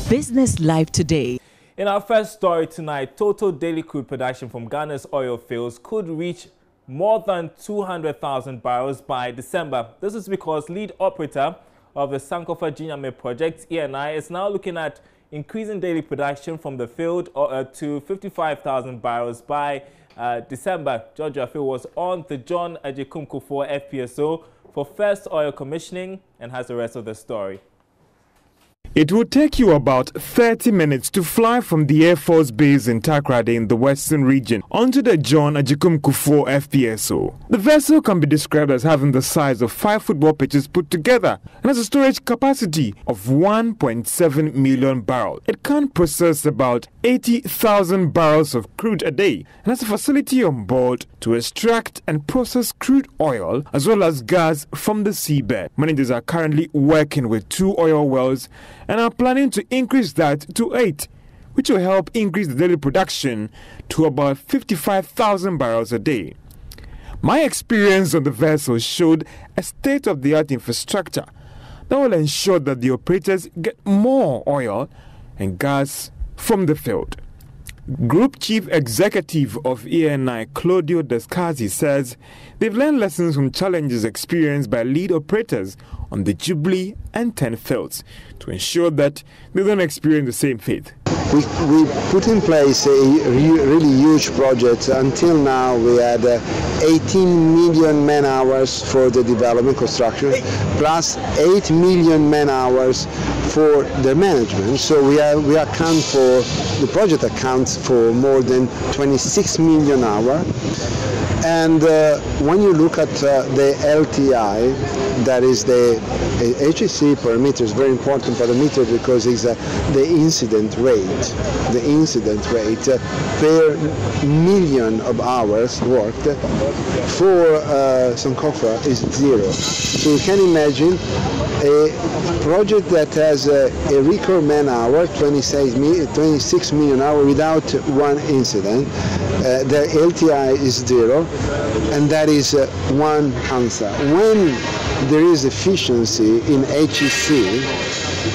Business Live today. In our first story tonight, total daily crude production from Ghana's oil fields could reach more than 200,000 barrels by December. This is because lead operator of the Sankofa Ginyame project, ENI, is now looking at increasing daily production from the field to 55,000 barrels by December. George Afe was on the John Ajikumku-4 FPSO for first oil commissioning and has the rest of the story. It will take you about 30 minutes to fly from the Air Force Base in Takoradi in the western region onto the John Ajikumku-4 FPSO. The vessel can be described as having the size of 5 football pitches put together and has a storage capacity of 1.7 million barrels. It can process about 80,000 barrels of crude a day and has a facility on board to extract and process crude oil as well as gas from the seabed. Managers are currently working with 2 oil wells and are planning to increase that to 8, which will help increase the daily production to about 55,000 barrels a day. My experience on the vessel showed a state-of-the-art infrastructure that will ensure that the operators get more oil and gas from the field. Group Chief Executive of ENI, Claudio Descasi, says they've learned lessons from challenges experienced by lead operators on the Jubilee and 10 fields to ensure that they don't experience the same fate. We put in place a really huge project. Until now, we had 18 million man-hours for the development construction, plus 8 million man-hours for the management. So the project accounts for more than 26 million hours. And when you look at the LTI, that is the HSE parameter, is very important parameter because it's the incident rate. The incident rate per million of hours worked for Sankofa is 0. So you can imagine a project that has a record man hour, 26 million hours without one incident. The LTI is 0, and that is one answer. When there is efficiency in HEC,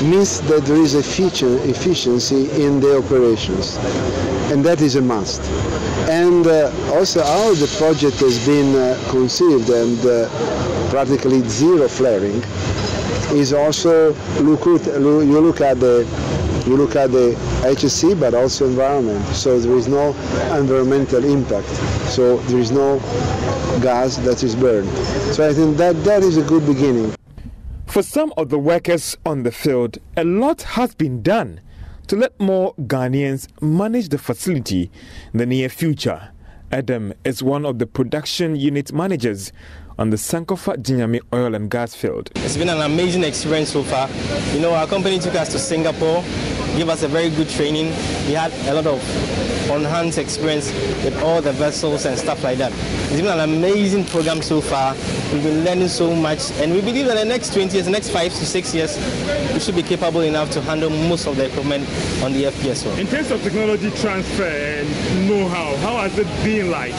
means that there is efficiency in the operations, and that is a must. And also how the project has been conceived and practically 0 flaring is also you look at the HSC, but also environment. So there is no environmental impact. So there is no gas that is burned. So I think that is a good beginning. For some of the workers on the field, a lot has been done to let more Ghanaians manage the facility in the near future. Adam is one of the production unit managers on the Sankofa Ginyame oil and gas field. It's been an amazing experience so far. You know, our company took us to Singapore, gave us a very good training. We had a lot of on-hand experience with all the vessels and stuff like that. It's been an amazing program so far. We've been learning so much, and we believe that in the next 20 years, the next 5 to 6 years, we should be capable enough to handle most of the equipment on the FPSO. In terms of technology transfer and know-how, how has it been like?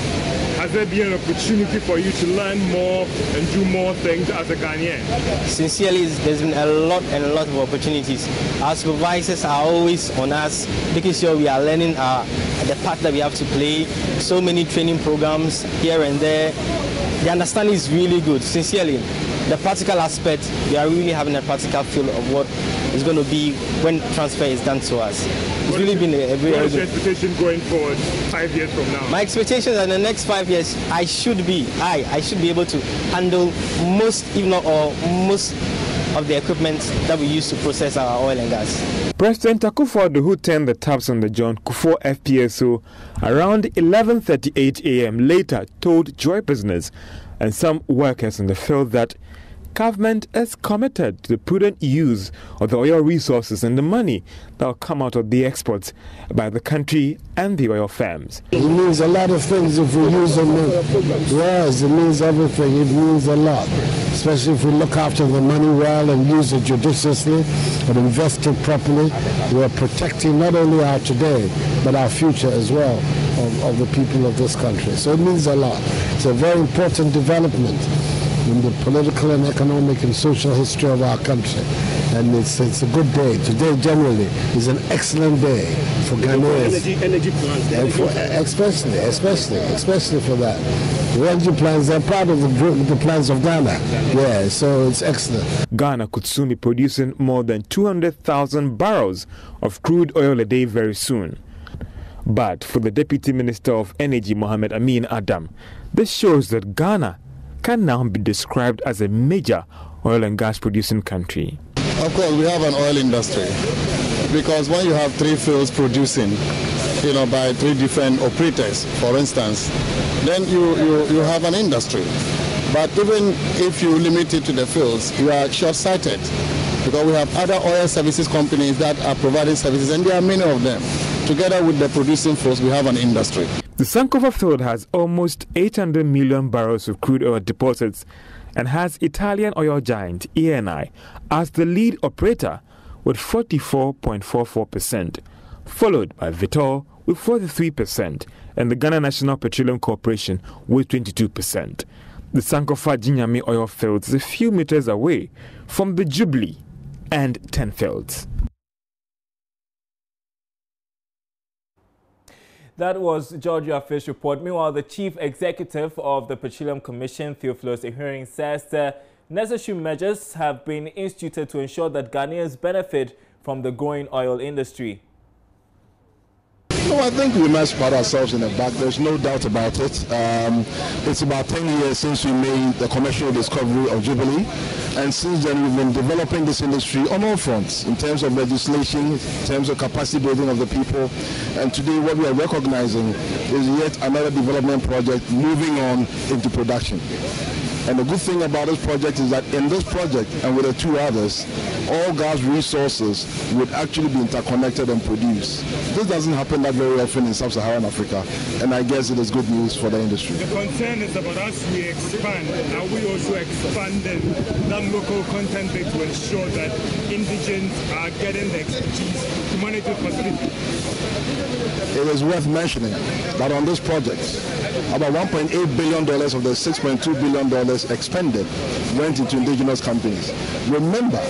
Has there been an opportunity for you to learn more and do more things as a Ghanaian? Sincerely, there's been a lot of opportunities. Our supervisors are always on us, making sure we are learning the part that we have to play. So many training programs here and there. The understanding is really good, sincerely. The practical aspect, we are really having a practical feel of what is going to be when transfer is done to us. It's really been a very good. What is your expectation going forward 5 years from now? My expectation is that in the next 5 years, I should be able to handle most, if not all, most of the equipment that we use to process our oil and gas. President Akufo-Addo, who turned the taps on the John Kufuor FPSO around 11:38 a.m. later, told Joy Business and some workers in the field that government is committed to the prudent use of the oil resources and the money that will come out of the exports by the country and the oil firms. It means a lot of things if we use the money. Yes, it means everything. It means a lot, especially if we look after the money well and use it judiciously and invest it properly. We are protecting not only our today, but our future as well of the people of this country. So it means a lot. It's a very important development. in the political and economic and social history of our country. And it's a good day. Today generally is an excellent day for Ghanaians. Energy plans. Especially for that. The energy plans are part of the plans of Ghana. Yeah, so it's excellent. Ghana could soon be producing more than 200,000 barrels of crude oil a day very soon. But for the Deputy Minister of Energy, Mohamed Amin Adam, this shows that Ghana can now be described as a major oil and gas producing country. Of course, we have an oil industry, because when you have 3 fields producing, by 3 different operators, for instance, then you have an industry. But even if you limit it to the fields, you are short-sighted, because we have other oil services companies that are providing services, and there are many of them. Together with the producing force, we have an industry. The Sankofa field has almost 800 million barrels of crude oil deposits and has Italian oil giant Eni as the lead operator with 44.44%, followed by Vitol with 43% and the Ghana National Petroleum Corporation with 22%. The Sankofa Jinyami oil field is a few meters away from the Jubilee and 10 fields. That was Georgia Fish report. Meanwhile, the chief executive of the Petroleum Commission, Theophilus Ehiring, says necessary measures have been instituted to ensure that Ghanaians benefit from the growing oil industry. No, I think we must pat ourselves in the back. There's no doubt about it. It's about 10 years since we made the commercial discovery of Jubilee. And since then, we've been developing this industry on all fronts, in terms of legislation, in terms of capacity building of the people. And today, what we are recognizing is yet another development project moving on into production. And the good thing about this project is that in this project and with the 2 others, all gas resources would actually be interconnected and produced. This doesn't happen that very often in sub-Saharan Africa, and I guess it is good news for the industry. The concern is about as we expand, are we also expanding that local content to ensure that indigents are getting the expertise to manage the facility? It is worth mentioning that on this project, about $1.8 billion of the $6.2 billion expended went into indigenous companies. Remember,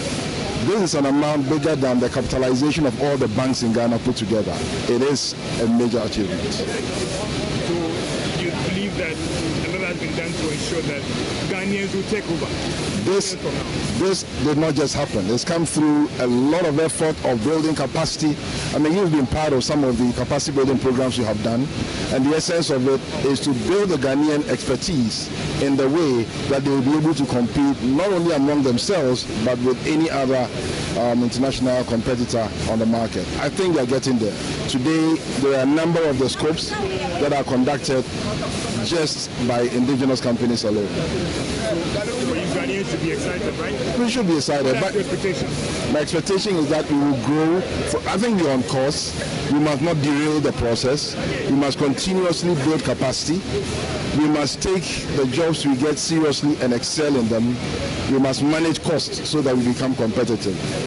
this is an amount bigger than the capitalization of all the banks in Ghana put together. It is a major achievement. So you believe that a lot has been done to ensure that Ghanaians will take over? This did not just happen. It's come through a lot of effort of building capacity. I mean, you've been part of some of the capacity building programs you have done, and the essence of it is to build the Ghanaian expertise in the way that they will be able to compete not only among themselves, but with any other international competitor on the market. I think they're getting there. Today, there are a number of the scopes that are conducted just by indigenous companies alone. Ghanaians should be excited, right? We should be excited. What's your expectation? My expectation is that we will grow. I think we're on course. We must not derail the process. We must continuously build capacity. We must take the jobs we get seriously and excel in them. We must manage costs so that we become competitive.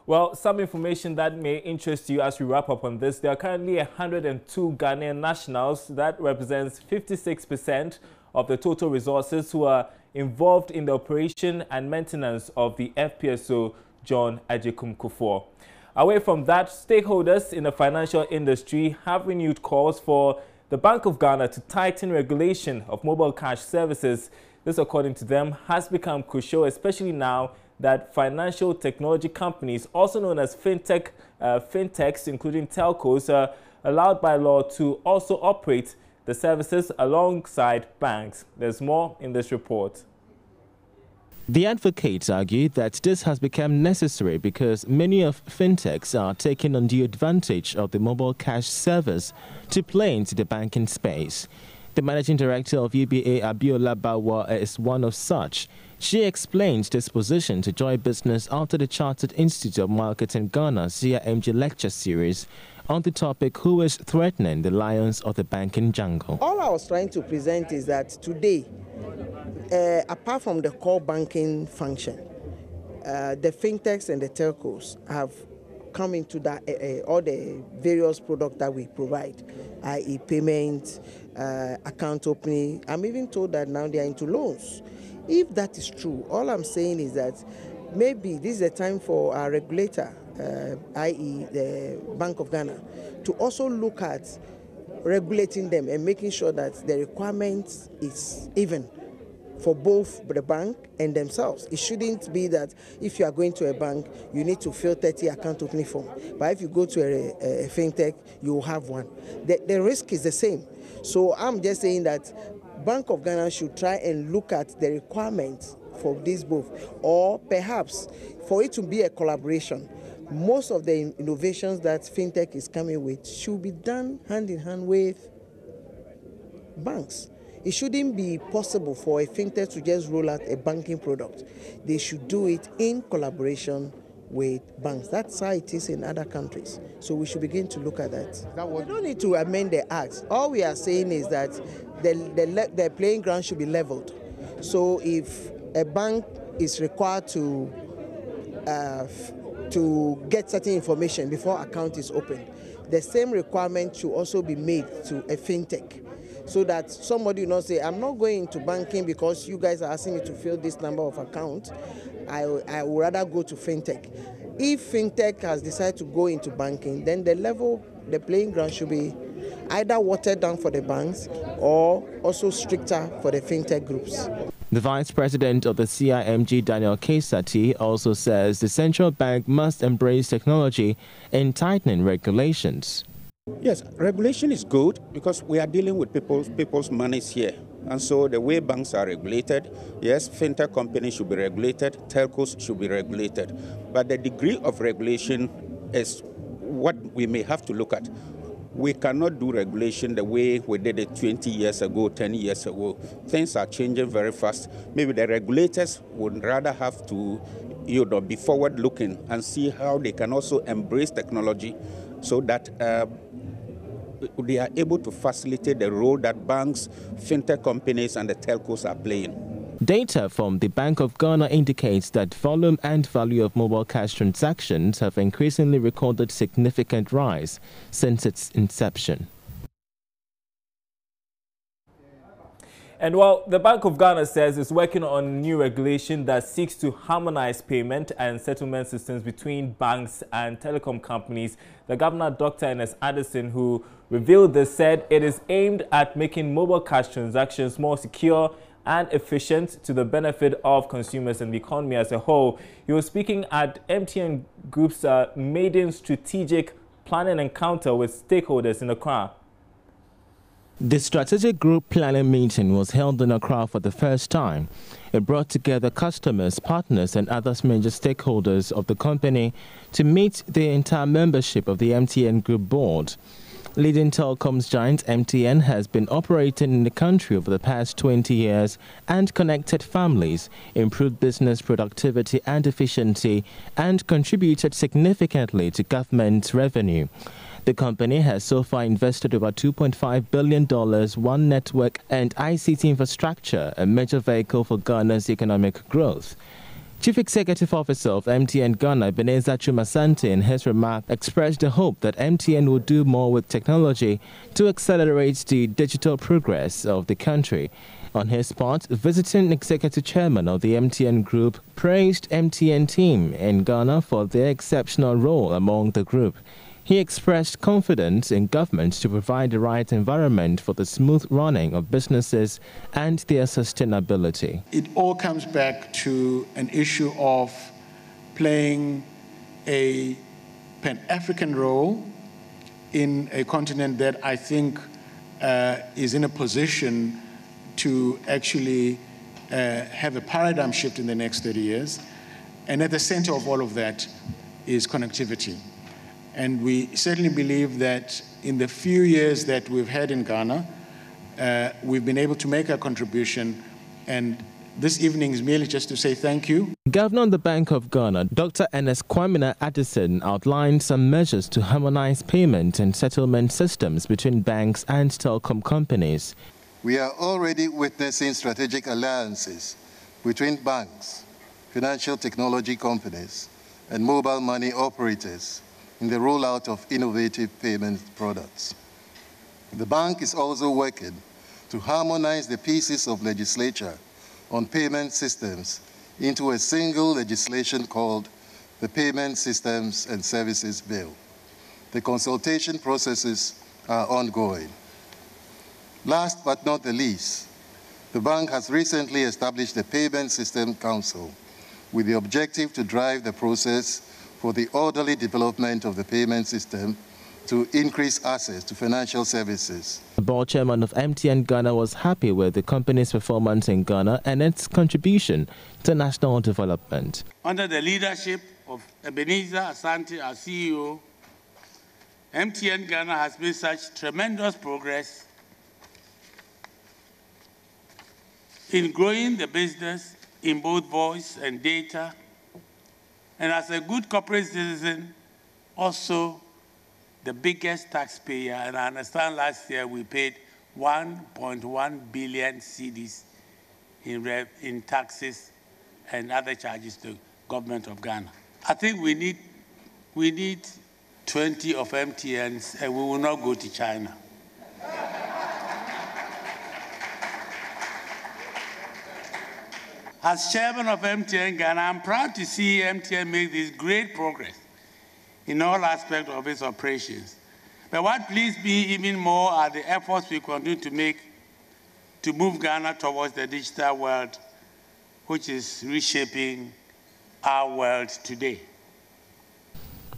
Well, some information that may interest you as we wrap up on this. There are currently 102 Ghanaian nationals. That represents 56% of the total resources who are involved in the operation and maintenance of the FPSO John Agyekum Kufuor. Away from that, stakeholders in the financial industry have renewed calls for the Bank of Ghana to tighten regulation of mobile cash services. This, according to them, has become crucial, especially now that financial technology companies, also known as fintechs, including telcos, are allowed by law to also operate the services alongside banks. There's more in this report. The advocates argue that this has become necessary because many of fintechs are taking undue advantage of the mobile cash service to play into the banking space. The managing director of UBA, Abiola Bawa, is one of such. She explains this position to Joy Business after the Chartered Institute of Marketing Ghana's CIMG lecture series on the topic, who is threatening the lions of the banking jungle. All I was trying to present is that today, apart from the core banking function, the fintechs and the telcos have come into that all the various products that we provide, i.e. payment, account opening. I'm even told that now they are into loans. If that is true, all I'm saying is that maybe this is a time for our regulator, i.e. the Bank of Ghana, to also look at regulating them and making sure that the requirements is even for both the bank and themselves. It shouldn't be that if you are going to a bank, you need to fill 30 account opening form. But if you go to a fintech, you will have one. The risk is the same. So I'm just saying that Bank of Ghana should try and look at the requirements for these both, or perhaps for it to be a collaboration. Most of the innovations that fintech is coming with should be done hand in hand with banks. It shouldn't be possible for a fintech to just roll out a banking product. They should do it in collaboration with banks. That's how it is in other countries. So we should begin to look at that. We don't need to amend the act. All we are saying is that the playing ground should be leveled. So if a bank is required to get certain information before account is opened, the same requirement should also be made to a fintech, so that somebody will not say, I'm not going into banking because you guys are asking me to fill this number of accounts. I would rather go to fintech. If fintech has decided to go into banking, then the playing ground should be either watered down for the banks or also stricter for the fintech groups. The Vice President of the CIMG, Daniel Kesati, also says the central bank must embrace technology in tightening regulations. Yes, regulation is good because we are dealing with people's monies here. And so the way banks are regulated, yes, fintech companies should be regulated, telcos should be regulated. But the degree of regulation is what we may have to look at. We cannot do regulation the way we did it 20 years ago, 10 years ago. Things are changing very fast. Maybe the regulators would rather have to be forward-looking and see how they can also embrace technology so that they are able to facilitate the role that banks, fintech companies, and the telcos are playing. Data from the Bank of Ghana indicates that volume and value of mobile cash transactions have increasingly recorded significant rise since its inception. And while the Bank of Ghana says it's working on new regulation that seeks to harmonize payment and settlement systems between banks and telecom companies, the Governor, Dr. Ernest Addison, who revealed this, said it is aimed at making mobile cash transactions more secure and efficient to the benefit of consumers and the economy as a whole. He was speaking at MTN Group's maiden strategic planning encounter with stakeholders in Accra. The strategic group planning meeting was held in Accra for the first time. It brought together customers, partners, and other major stakeholders of the company to meet the entire membership of the MTN Group board. Leading telecoms giant MTN has been operating in the country over the past 20 years and connected families, improved business productivity and efficiency, and contributed significantly to government revenue. The company has so far invested over $2.5 billion, one network and ICT infrastructure, a major vehicle for Ghana's economic growth. Chief Executive Officer of MTN Ghana, Ebenezer Chumasante, in his remark expressed the hope that MTN will do more with technology to accelerate the digital progress of the country. On his part, visiting Executive Chairman of the MTN Group praised MTN team in Ghana for their exceptional role among the group. He expressed confidence in government to provide the right environment for the smooth running of businesses and their sustainability. It all comes back to an issue of playing a Pan-African role in a continent that I think is in a position to actually have a paradigm shift in the next 30 years. And at the center of all of that is connectivity. And we certainly believe that in the few years that we've had in Ghana, we've been able to make a contribution. And this evening is merely just to say thank you. Governor of the Bank of Ghana, Dr. Ernest Kwamina Addison, outlined some measures to harmonize payment and settlement systems between banks and telecom companies. We are already witnessing strategic alliances between banks, financial technology companies, and mobile money operators in the rollout of innovative payment products. The bank is also working to harmonize the pieces of legislation on payment systems into a single legislation called the Payment Systems and Services Bill. The consultation processes are ongoing. Last but not the least, the bank has recently established the Payment System Council with the objective to drive the process for the orderly development of the payment system to increase access to financial services. The board chairman of MTN Ghana was happy with the company's performance in Ghana and its contribution to national development. Under the leadership of Ebenezer Asante, our CEO, MTN Ghana has made such tremendous progress in growing the business in both voice and data, and as a good corporate citizen, also the biggest taxpayer. And I understand last year we paid 1.1 billion cedis in taxes and other charges to the government of Ghana. I think we need 20 of MTNs, and we will not go to China. As chairman of MTN Ghana, I'm proud to see MTN make this great progress in all aspects of its operations. But what pleased me even more are the efforts we continue to make to move Ghana towards the digital world, which is reshaping our world today.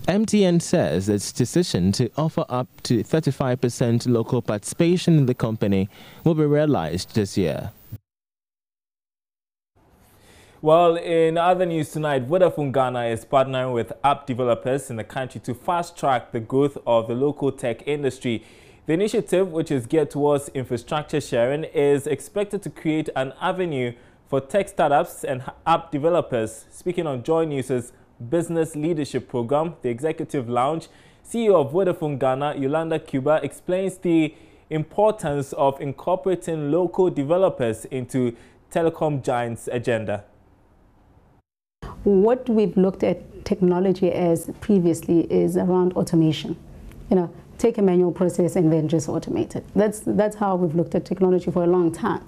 MTN says its decision to offer up to 35% local participation in the company will be realized this year. Well, in other news tonight, Vodafone Ghana is partnering with app developers in the country to fast-track the growth of the local tech industry. The initiative, which is geared towards infrastructure sharing, is expected to create an avenue for tech startups and app developers. Speaking on JoyNews' Business Leadership Program, the Executive Lounge, CEO of Vodafone Ghana, Yolanda Cuba, explains the importance of incorporating local developers into telecom giants' agenda. What we've looked at technology as previously is around automation. Take a manual process and then just automate it. That's how we've looked at technology for a long time.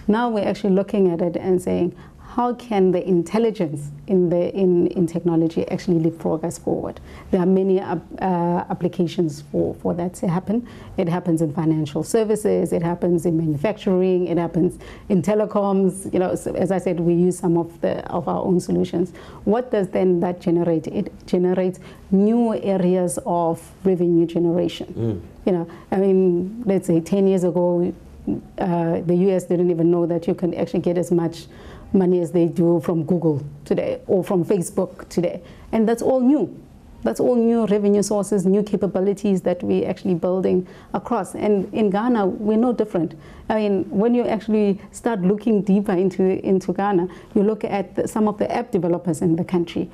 Now we're actually looking at it and saying, how can the intelligence in technology actually leapfrog us forward? There are many applications for that to happen. It happens in financial services, it happens in manufacturing, it happens in telecoms. So as I said, we use some of our own solutions. What does then that generate? It generates new areas of revenue generation. Let's say 10 years ago, the US didn't even know that you can actually get as much money as they do from Google today or from Facebook today. And that's all new. That's all new revenue sources, new capabilities that we're actually building across. And in Ghana, we're no different. When you actually start looking deeper into Ghana, you look at some of the app developers in the country.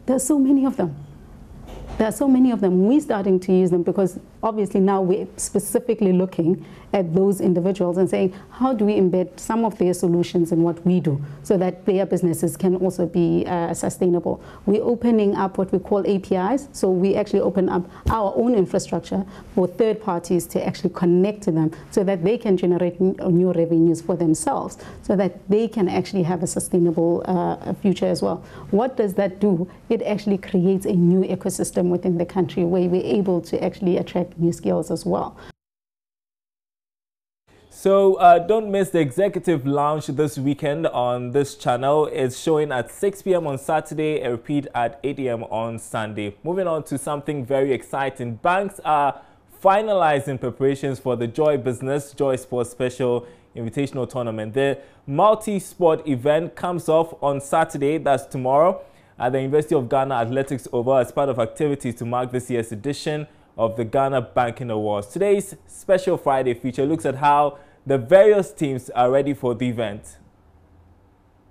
There's so many of them. There are so many of them. We're starting to use them because obviously now we're specifically looking at those individuals and saying, how do we embed some of their solutions in what we do so that their businesses can also be sustainable? We're opening up what we call APIs. So we actually open up our own infrastructure for third parties to actually connect to them so that they can generate new revenues for themselves so that they can actually have a sustainable future as well. What does that do? It actually creates a new ecosystem within the country where we're able to actually attract new skills as well. So don't miss the Executive Lounge this weekend on this channel. It's showing at 6 p.m. on Saturday and repeat at 8 a.m. on Sunday. Moving on to something very exciting. Banks are finalizing preparations for the Joy Business, Joy Sports Special Invitational Tournament. The multi-sport event comes off on Saturday, that's tomorrow, at the University of Ghana Athletics Oval as part of activities to mark this year's edition of the Ghana Banking Awards. Today's Special Friday feature looks at how the various teams are ready for the event.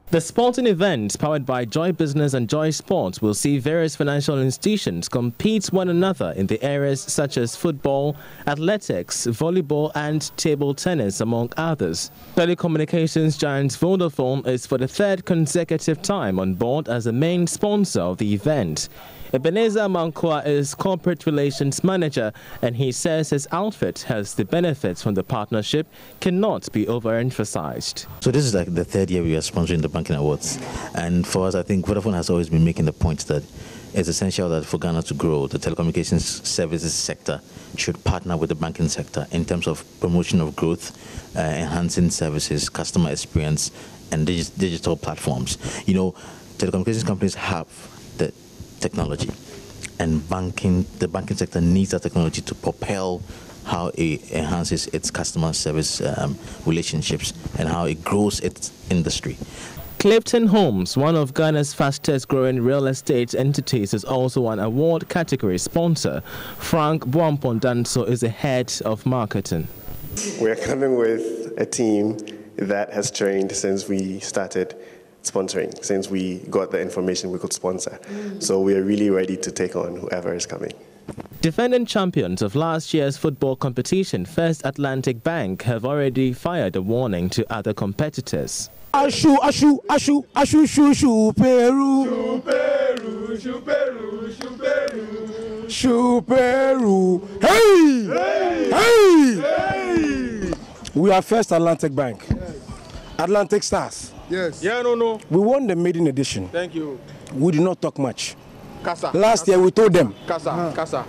The sporting event, powered by Joy Business and Joy Sports, will see various financial institutions compete one another in the areas such as football, athletics, volleyball and table tennis, among others. Telecommunications giant Vodafone is for the third consecutive time on board as the main sponsor of the event. Ebenezer Mankwa is Corporate Relations Manager, and he says his outfit has the benefits from the partnership cannot be overemphasized. So this is like the third year we are sponsoring the Banking Awards. And for us, I think Vodafone has always been making the point that it's essential that for Ghana to grow, the telecommunications services sector should partner with the banking sector in terms of promotion of growth, enhancing services, customer experience, and digital platforms. You know, telecommunications companies have the technology, and the banking sector needs that technology to propel how it enhances its customer service relationships and how it grows its industry. Clifton Homes, one of Ghana's fastest growing real estate entities, is also an award category sponsor. Frank Buampondanso is the head of marketing. We're coming with a team that has trained since we started sponsoring, since we got the information we could sponsor. So we are really ready to take on whoever is coming. Defending champions of last year's football competition, First Atlantic Bank, have already fired a warning to other competitors. Ashu, ashu, ashu, ashu, shu, shu, Peru. Shu Peru, shu Peru, Shu Peru. Hey! Hey! We are First Atlantic Bank. Atlantic Stars. Yes. Yeah, no. We won the maiden edition. Thank you. We did not talk much. Kasa. Last year we told them. Kasa.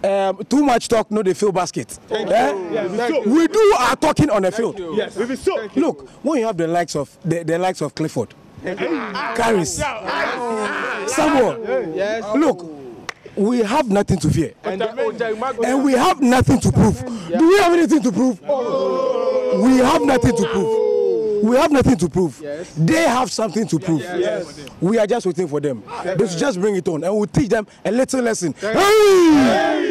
Too much talk, no, they fill basket. Thank you. Yes, we do our talking on the field. Yes, we so. Look, when you have the likes of the likes of Clifford, Caris, Samuel, yes. Look, we have nothing to fear, and we have nothing to prove. Do we have anything to prove? We have nothing to prove. We have nothing to prove. Yes. They have something to prove. Yes. We are just waiting for them. They should just bring it on, and we'll teach them a little lesson. Hey!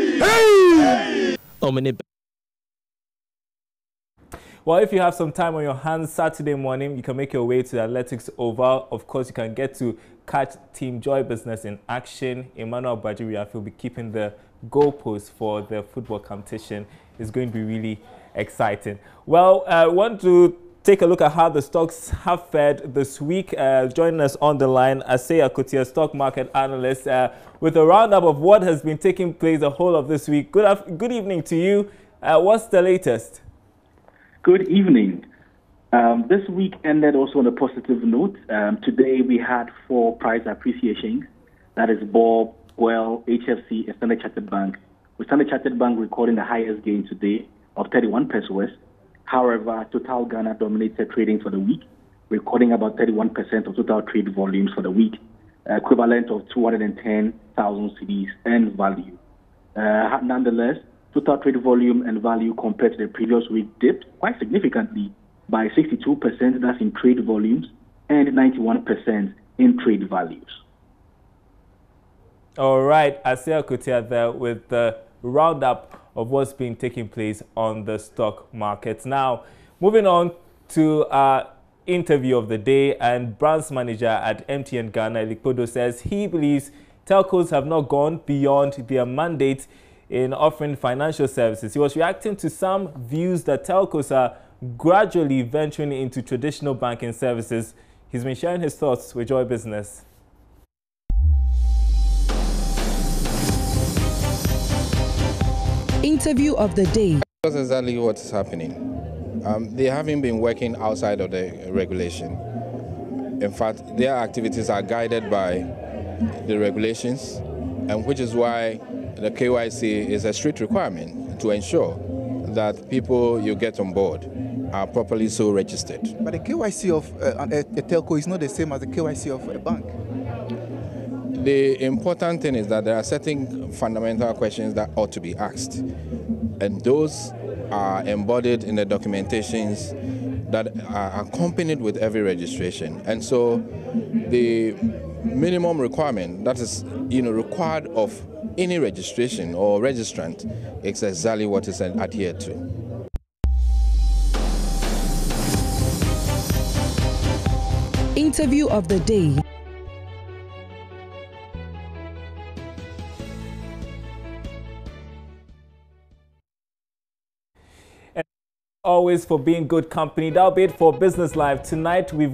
Well, if you have some time on your hands Saturday morning, you can make your way to the Athletics Oval. Of course, you can get to catch Team Joy Business in action. Emmanuel Bajiriaf will be keeping the goalposts for the football competition. It's going to be really exciting. Well, I want to take a look at how the stocks have fared this week. Joining us on the line, Asea Kotia, stock market analyst, with a roundup of what has been taking place the whole of this week. Good evening to you. What's the latest? Good evening. This week ended also on a positive note. Today we had 4 price appreciations. That is Bob, Well, HFC, and Standard Chartered Bank. With Standard Chartered Bank recording the highest gain today of 31 pesos. However, Total Ghana dominated trading for the week, recording about 31% of total trade volumes for the week, equivalent of 210,000 cedis and value. Nonetheless, total trade volume and value compared to the previous week dipped quite significantly by 62%, that's in trade volumes, and 91% in trade values. All right, Asea Kotia there with the roundup of what's been taking place on the stock markets. Now, moving on to our interview of the day, and branch manager at MTN Ghana, Likpodo, says he believes telcos have not gone beyond their mandate in offering financial services. He was reacting to some views that telcos are gradually venturing into traditional banking services. He's been sharing his thoughts with Joy Business. Interview of the day. That's exactly what is happening. They haven't been working outside of the regulation. In fact, their activities are guided by the regulations, and which is why the KYC is a strict requirement to ensure that people you get on board are properly so registered. But the KYC of a telco is not the same as the KYC of a bank. The important thing is that there are certain fundamental questions that ought to be asked, and those are embodied in the documentations that are accompanied with every registration. And so the minimum requirement that is required of any registration or registrant is exactly what is adhered to. Interview of the day. Always for being good company. That'll be it for Business Live. Tonight we've